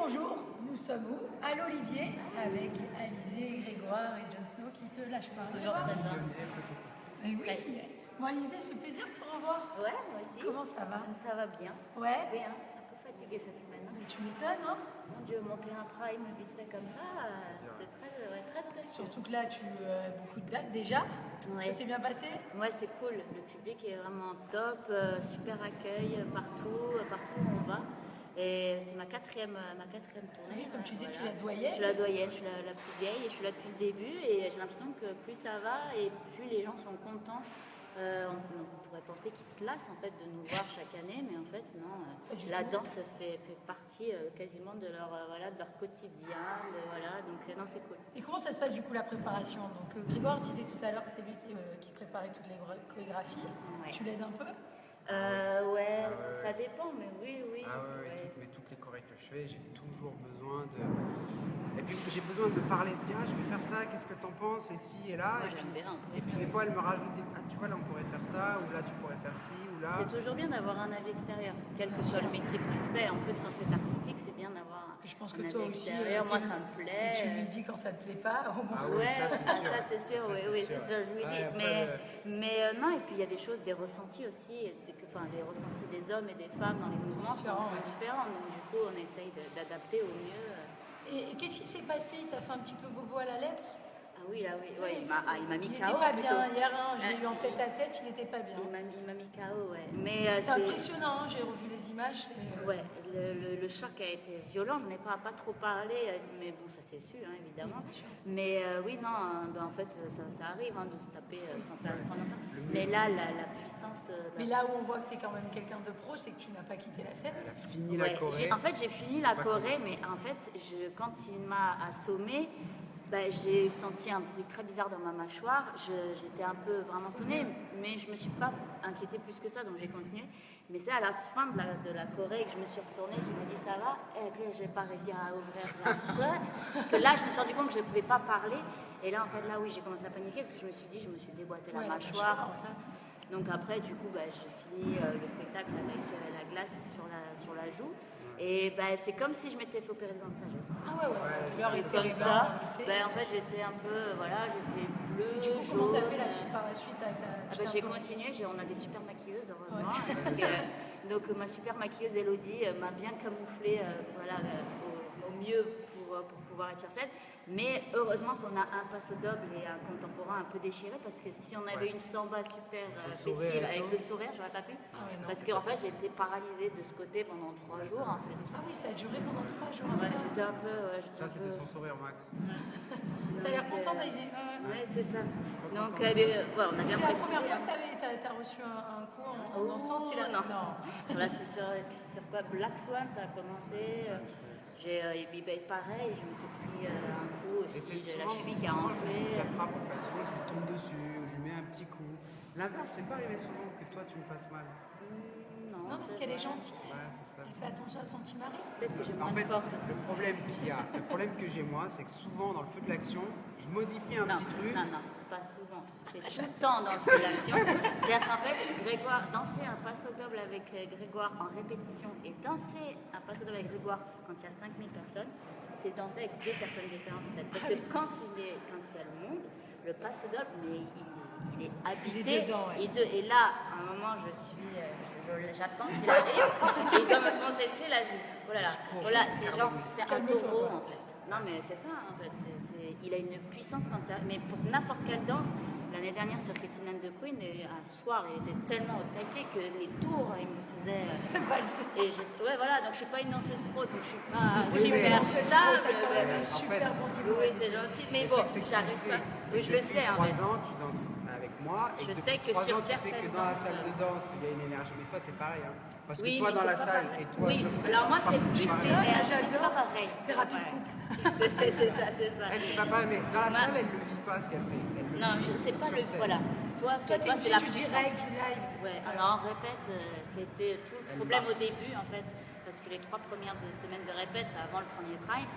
bonjour, nous sommes où? À l'Olivier avec Alizé, Grégoire et Jon Snow qui te lâchent pas. Toujours présent. Oui. Bon Alizé, ça fait plaisir de te revoir. Ouais, moi aussi. Comment ça va? Ça va bien. Ouais. Bien. Un peu fatiguée cette semaine. Tu m'étonnes, hein? Mon Dieu, monter un prime vite fait comme ça, c'est très audacieux. Surtout que là, tu as beaucoup de dates déjà. Ouais. Ça s'est bien passé? Ouais, c'est cool. Le public est vraiment top, super accueil partout où on va. Et c'est ma quatrième tournée. Oui, comme tu disais, voilà. tu la doyenne. Je suis la doyenne, je suis la plus vieille et je suis là depuis le début. Et j'ai l'impression que plus ça va et plus les gens sont contents. On pourrait penser qu'ils se lassent en fait de nous voir chaque année, mais en fait non. La danse fait partie quasiment de leur quotidien, donc non, c'est cool. Et comment ça se passe du coup la préparation? Donc Grégoire disait tout à l'heure que c'est lui qui préparait toutes les chorégraphies. Ouais. Tu l'aides un peu? Ouais, ça dépend, mais oui. Ah ouais. Toutes les chorés que je fais, j'ai toujours besoin de... Et puis j'ai besoin de parler, de dire je vais faire ça, qu'est-ce que t'en penses, et ci et là. Moi, j'aime bien. Et puis des fois elle me rajoute des... Ah, tu vois, là on pourrait faire ça, ou là tu pourrais faire ci, ou là... C'est toujours bien d'avoir un avis extérieur, quel que soit le métier que tu fais. En plus, quand c'est artistique, c'est bien d'avoir Je pense un que avis toi aussi, extérieur. Moi, ça me plaît. Et tu lui dis quand ça te plaît pas, au moins. Ah oui, Ouais, ça c'est sûr. oui, c'est sûr, je lui dis. Mais non, et puis il y a des choses, des ressentis aussi, des ressentis des hommes et des femmes dans les mouvements sont différents. Donc du coup, on essaye d'adapter au mieux. Et qu'est-ce qui s'est passé? Il t'a fait un petit peu bobo à la lettre? Ah oui, ouais, il m'a mis KO. Il n'était pas bien hier, je l'ai eu en tête à tête, il n'était pas bien. Il m'a mis KO, ouais. Mais c'est impressionnant, j'ai revu les images. Ouais, le choc a été violent, je n'ai pas trop parlé, mais bon, ça s'est su, hein, évidemment. Mais oui, non, en fait, ça arrive de se taper sans faire exprès dans ça. Mais là, la puissance... Mais là où on voit que tu es quand même quelqu'un de pro, c'est que tu n'as pas quitté la scène. Elle a fini la choré. En fait, j'ai fini la choré, mais en fait, quand il m'a assommé, j'ai senti un bruit très bizarre dans ma mâchoire. J'étais un peu vraiment sonnée, mais je ne me suis pas inquiétée plus que ça, donc j'ai continué. Mais c'est à la fin de la choré que je me suis retournée, qui m'a dit ça va, et que je n'ai pas réussi à ouvrir la porte. Que là, je me suis rendu compte que je ne pouvais pas parler. Et là, en fait, oui, j'ai commencé à paniquer parce que je me suis déboîté la mâchoire, tout ça. Donc après, du coup, j'ai fini le spectacle avec la glace sur la joue. Et c'est comme si je m'étais fait opérer des dents de sagesse. Ah ouais. Comme ça. En fait, j'étais un peu, j'étais bleue, du coup, jaune. comment t'as fait par la suite? J'ai continué, on a des super maquilleuses, heureusement. Donc ma super maquilleuse Elodie m'a bien camouflée au mieux pour pouvoir être sur scène. Mais heureusement qu'on a un passo doble et un contemporain un peu déchiré, parce que si on avait une samba super festive avec le sourire, j'aurais pas pu. Parce qu'en fait, j'étais paralysée de ce côté pendant 3 jours en fait. Ah oui, ça a duré pendant 3 jours. Ouais, j'étais un peu... Ça c'était son sourire, Max. T'as l'air content d'Aïdé. Ouais, c'est ça. Donc, on a bien apprécié. C'est la première fois que t'as reçu un coup en dansant, c'était là? Non. Sur quoi Black Swan, ça a commencé. Pareil, je m'étais pris un coup aussi, j'ai la cheville qui a enflé. Je la frappe en fait, souvent je lui tombe dessus, ou je lui mets un petit coup. L'inverse, c'est pas arrivé souvent que toi tu me fasses mal. Non, parce qu'elle est gentille. Ouais, c'est ça. Elle fait attention à son petit mari. Peut-être que j'ai moins de force aussi. Le problème que j'ai moi, c'est que souvent dans le feu de l'action, je modifie un petit truc. Non, c'est pas souvent. C'est tout le temps dans le feu de l'action. C'est-à-dire qu'en fait, danser un passo double avec Grégoire en répétition et danser un passo double avec Grégoire quand il y a 5000 personnes, c'est danser avec 2 personnes différentes en fait. Parce que quand il y a le monde, le passo double, mais il est habité. Et là, à un moment, j'attends qu'il arrive. Et il doit me foncer dessus, là, c'est un taureau en fait. Non, mais c'est ça en fait. Il a une puissance quand il y a. Mais pour n'importe quelle danse, l'année dernière sur Christine and the Queen, un soir, il était tellement au taquet que les tours, il me faisait. Donc je suis pas une danseuse pro, donc je suis pas super stable. Super bon niveau. Oui, c'est gentil, mais bon, j'arrive pas. Oui, je le sais. Depuis 3 ans, tu danses avec moi, et je depuis sais que 3 ans, sur tu sais que dans la salle de danse, il y a une énergie. Mais toi, t'es pareil, hein. Parce que toi dans la salle et toi sur scène. Alors moi, c'est plus l'énergie, c'est pas pareil. Thérapie de couple. C'est ça. Elle, c'est pas pareil, mais dans la salle, elle ne vit pas ce qu'elle fait. Non, je sais pas le. Voilà. Toi, c'est la du direct, du live. Ouais, alors en répète, c'était tout le problème au début en fait. Parce que les 3 premières semaines de répète, avant le premier prime,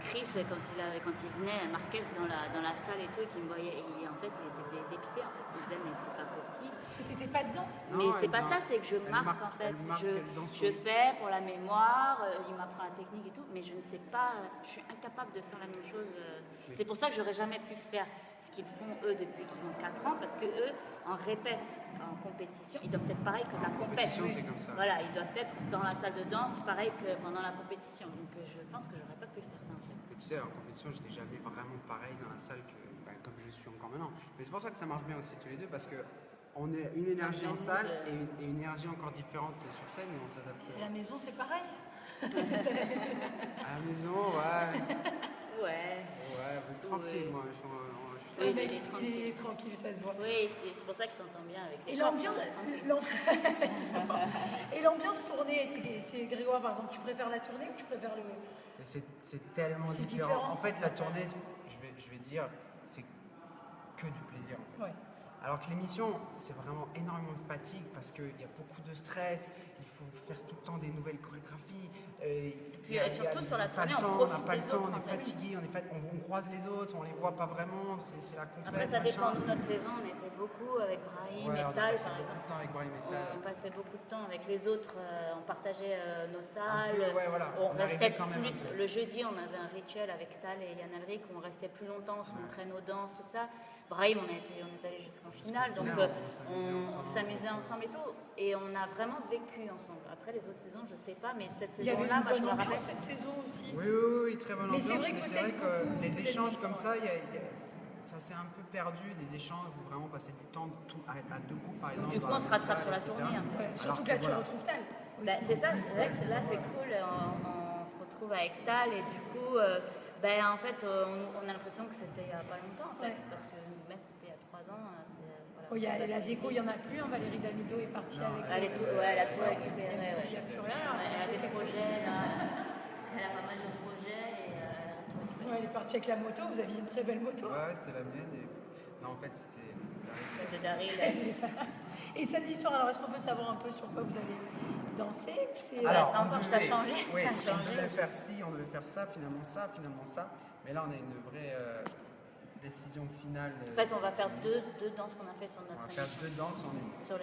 Chris, quand il venait, Marquez dans la salle et tout, et qu'il me voyait, en fait, il était dépité. En fait. Il disait, mais c'est pas possible. Parce que t'étais pas dedans. Mais c'est pas ça, c'est que je marque en fait. Je fais pour la mémoire, il m'apprend la technique et tout, mais je ne sais pas, je suis incapable de faire la même chose. C'est pour ça que j'aurais jamais pu faire ce qu'ils font eux depuis qu'ils ont 4 ans, parce que eux, en répète, en compétition, ils doivent être pareil que la compétition. C'est comme ça. Voilà, ils doivent être dans la salle de danse pareil que pendant la compétition. Donc je pense que j'aurais pas pu faire ça en fait. Mais tu sais, en compétition, j'étais jamais vraiment pareil dans la salle comme je suis encore maintenant. Mais c'est pour ça que ça marche bien aussi tous les deux, parce que on est une énergie en salle et une énergie encore différente sur scène et on s'adapte. Et la maison, c'est pareil. À la maison, ouais. Ouais. Ouais, mais tranquille, moi. Je Oui, Le mais mec, il est il est tranquille, ça se voit. Oui, c'est pour ça qu'ils s'entendent bien avec les Et corps, l'ambiance, ça va tranquille. et l'ambiance tournée, c'est Grégoire par exemple, tu préfères la tournée ou tu préfères le... Et c'est tellement C'est différent. différent. En fait, la tournée, je vais dire, c'est que du plaisir. En fait. Ouais. Alors que l'émission, c'est vraiment énormément de fatigue parce qu'il y a beaucoup de stress, il faut faire tout le temps des nouvelles chorégraphies. Surtout sur la pas tournée, le temps, on on n'a profite pas le des temps, autres, on en est fait. fatigué, on croise les autres, on les voit pas vraiment, c'est la compète. Après, ça dépend machin. de notre saison. On était beaucoup avec Brahim, Ouais, on a Metal, passé par beaucoup exemple. de temps avec Brahim Metal. On passait beaucoup de temps avec les autres, on partageait nos Un salles. peu, ouais, voilà. On On restait arrivait quand même plus. un peu. Le jeudi, on avait un rituel avec Tal et Eliane Alric où on restait plus longtemps, on se montrait nos danses, tout ça. Brahim, on est allé jusqu'en finale, donc finale, on s'amusait ensemble et tout. Et on a vraiment vécu ensemble. Après, les autres saisons, je sais pas, mais cette Il y avait saison-là, une moi, je bonne me rappelle. ambiance cette saison aussi. Oui, très bonne Mais ambiance. c'est vrai que mais c'est peut-être vrai que beaucoup, les peut-être échanges beaucoup, comme ça, ouais. ça s'est un peu perdu, des échanges où vraiment passer du temps à deux coups, par exemple. Du coup, dans on se la rattrape salle, sur la etc. tournée. Hein. Ouais, Alors surtout que que là, tu voilà. retrouves Tal. Bah, aussi. c'est ça, c'est vrai que là c'est cool, on se retrouve avec Tal et du coup, en fait, on a l'impression que c'était il n'y a pas longtemps en fait, Ouais. parce que même c'était il y a 3 ans. Voilà, Oh, il y a c'est la passé déco, il vite. n'y en a plus. Hein, Valérie Damido est partie Non, avec. Elle a tout récupéré. Ouais. Il n'y a plus rien. Elle a des projets là, elle a pas mal de projets et elle a tout récupéré. Ouais, elle est partie avec la moto. Vous aviez une très belle moto. Ouais, c'était la mienne. Non, en fait, c'était. Celle de Daryl. C'est ça. Et samedi soir, alors est-ce qu'on peut savoir un peu sur quoi vous allez danser? Alors, ça encore, ça a changé, Oui, ça a on changé. devait faire ci, on devait faire ça, finalement ça, finalement ça. Mais là, on a une vraie décision finale. En fait, on va faire deux danses qu'on a fait sur On notre va faire 2 danses en une. sur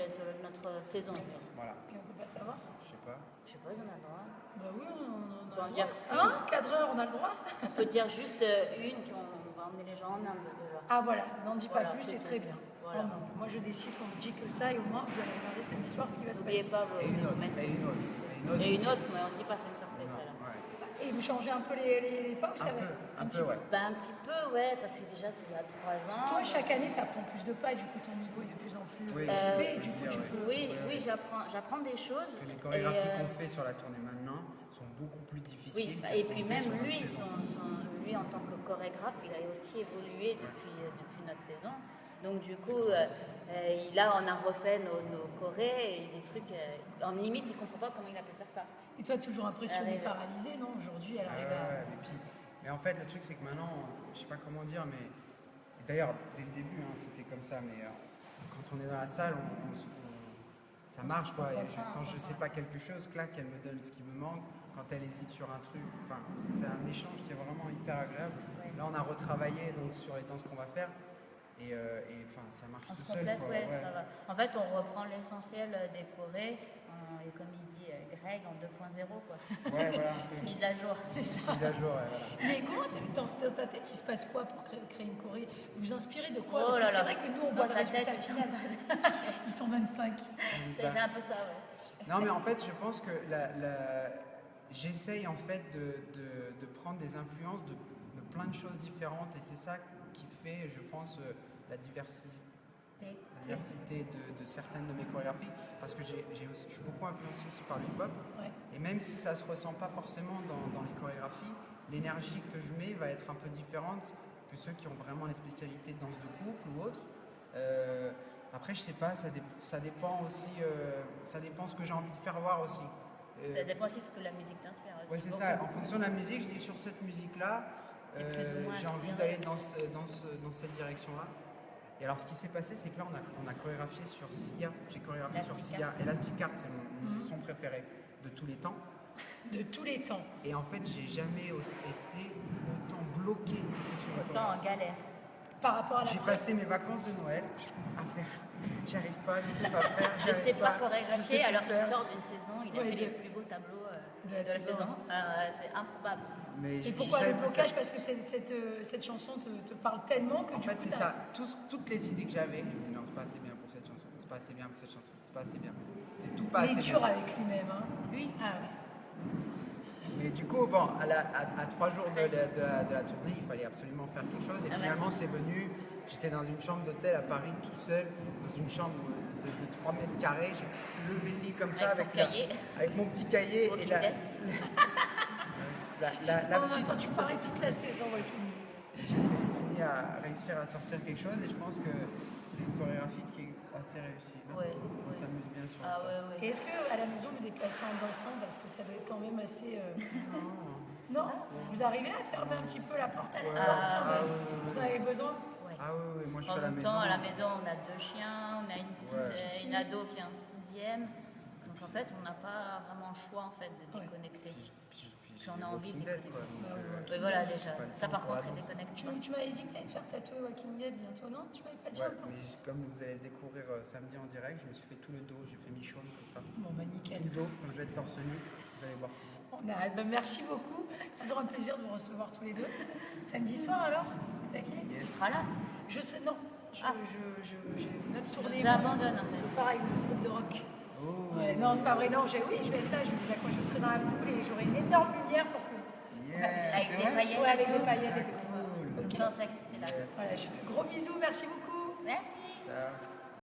notre saison. Voilà. Puis on peut pas savoir. Je sais pas. Je sais pas, on a le droit. Bah oui, on Faut a en le dire droit. Hein, cadreur, on a le droit. On peut dire juste une qu'on va emmener les gens en Inde déjà. Ah voilà, n'en dis pas Voilà, plus, c'est c'est tout. très bien. Voilà. Oh non, moi je décide qu'on ne dit que ça et au moins vous allez regarder samedi soir ce qui va se N'oubliez passer. pas vos Et une autre, mettre- et une autre, et une autre. Et une autre, mais on dit pas, c'est une surprise. Non, Voilà. ouais. Et vous changez un peu les pas, vous savez Un petit peu, ouais. Un petit peu, ouais, parce que déjà c'était il y a 3 ans. Toi, chaque année, tu apprends plus de pas, du coup ton niveau est de plus en plus Oui, élevé, je peux du le coup dire, tu ouais. peux... Oui, j'apprends des choses. Parce que les chorégraphies et, qu'on fait sur la tournée maintenant sont beaucoup plus difficiles. Oui, que et ce qu'on puis faisait même sur notre lui, saison. lui en tant que chorégraphe, il a aussi évolué depuis notre saison. Donc du coup, là on a refait nos chorés et des trucs. En limite, il comprend pas comment il a pu faire ça. Et toi, toujours impressionné, Arrive. paralysé, non? Aujourd'hui, elle Ah arrive ouais, à... ouais, mais en fait, le truc, c'est que maintenant, je sais pas comment dire, mais. Et d'ailleurs, dès le début, hein, c'était comme ça, mais quand on est dans la salle, ça marche quoi. Et quand je sais pas quelque chose, clac, elle me donne ce qui me manque. Quand elle hésite sur un truc, enfin, c'est un échange qui est vraiment hyper agréable. Ouais. Là, on a retravaillé donc, sur les danses qu'on va faire. Et enfin, ça marche On tout se seul. complète, Quoi, ouais, ça va. En fait, on reprend l'essentiel des chorés, et comme il dit Greg, en 2.0, quoi. Ouais, voilà. Mise à jour. C'est ça. Mise à jour, ouais, voilà. Mais comment, dans ta tête, il se passe quoi pour créer une choré? Vous vous inspirez de quoi? Oh Parce que là c'est là. vrai que nous, on Dans voit le sa tête, résultat final. Ils sont 25. C'est un peu ça, ouais. Non, mais en fait, je pense que j'essaye en fait de prendre des influences de plein de choses différentes et c'est ça qui fait, je pense, la diversité de certaines de mes chorégraphies parce que je suis beaucoup influencé aussi par le hip-hop Ouais. et même si ça se ressent pas forcément dans les chorégraphies, l'énergie que je mets va être un peu différente que ceux qui ont vraiment les spécialités de danse de couple ou autre. Après, je sais pas, ça dépend aussi, ça dépend ce que j'ai envie de faire voir aussi. Ça dépend aussi de ce que la musique t'inspire aussi. Oui, c'est beaucoup. ça. En fonction de la musique, je dis sur cette musique-là, T'es plus ou moins j'ai envie inspiré. d'aller dans cette direction-là. Et alors, ce qui s'est passé, c'est que là, on a chorégraphié sur Sia. J'ai chorégraphié sur Sia. Elastic Heart. Elastic Heart, c'est mon son préféré de tous les temps. de tous les temps. Et en fait, j'ai jamais été autant bloqué que sur la Autant en galère. Par rapport à la J'ai passé mes vacances de Noël à faire. J'y arrive pas, je sais pas faire. Je sais pas je sais chorégraphier plus alors qu'il faire. sort d'une saison, il a Ouais, fait de- les plus beaux tableaux de la de la saison. saison. C'est improbable. Mais Et j'y pourquoi savais le pas blocage? faire. Parce que cette chanson te parle tellement que En du fait, coup, c'est t'as- ça. Toutes les idées que j'avais, je me dis non, c'est pas assez bien pour cette chanson. C'est pas assez bien pour cette chanson. C'est pas assez bien. C'est tout pas Il est assez dur bien. avec lui-même. Hein. Lui, Ah ouais. Mais du coup, bon, à 3 jours de la tournée, il fallait absolument faire quelque chose. Et Ah ouais. finalement, c'est venu. J'étais dans une chambre d'hôtel à Paris, tout seul, dans une chambre de 3 mètres carrés. J'ai levé le lit comme ça Avec son cahier. avec mon petit cahier et Walking la, Dead. la Oh, petite. Quand tu parlais de toute la saison, Walking Dead. J'ai fini à réussir à sortir quelque chose et je pense que c'est une chorégraphie qui est assez réussie. Non Ouais, On ouais. s'amuse bien sur Ah ça. ouais, Et ouais. est-ce qu'à la maison, vous déplacez en dansant? Parce que ça doit être quand même assez... Non. Non? Vous arrivez à fermer un petit peu la porte à la Ouais. danse? hein, Ah, mais ouais. Vous en avez besoin? Ouais. Ah oui, moi je suis En à la même maison. temps, à la maison, on a 2 chiens, on a une petite, Ouais. une ado qui est en 6e. Donc en fait, on n'a pas vraiment le choix en fait de Ouais. déconnecter. Puis J'en ai j'ai envie Walking de Dead, l'écouter. quoi, donc, Bah ouais, Oui, voilà déjà. pas le Ça temps par pour la contre, est danse. déconnecté. Tu m'avais dit que tu allais te faire tatouer Walking Dead bientôt, non? Tu m'avais pas dit Ouais, un peu? mais comme vous allez le découvrir samedi en direct, je me suis fait tout le dos, j'ai fait Michonne comme ça. Bon, bah Tout nickel. le dos, comme je vais être torse nu, vous allez voir ça. Bah, merci beaucoup. Toujours un plaisir de vous recevoir tous les deux. Samedi soir alors? Taquet? Tu seras là. Je sais, non. J'ai une autre Tu tournée. nous abandonnes en fait. Je pars avec mon groupe de rock. Oh, Ouais, non, c'est pas vrai. Non, oui, je vais être là. Je serai dans la foule et j'aurai une énorme lumière pour que. yes, Avec c'est des vrai paillettes. Ouais, avec et des tout. paillettes et tout. Cool. Ok. Sans sexe, t'es là. Yes. Voilà, gros bisous, merci beaucoup. Merci. Ça.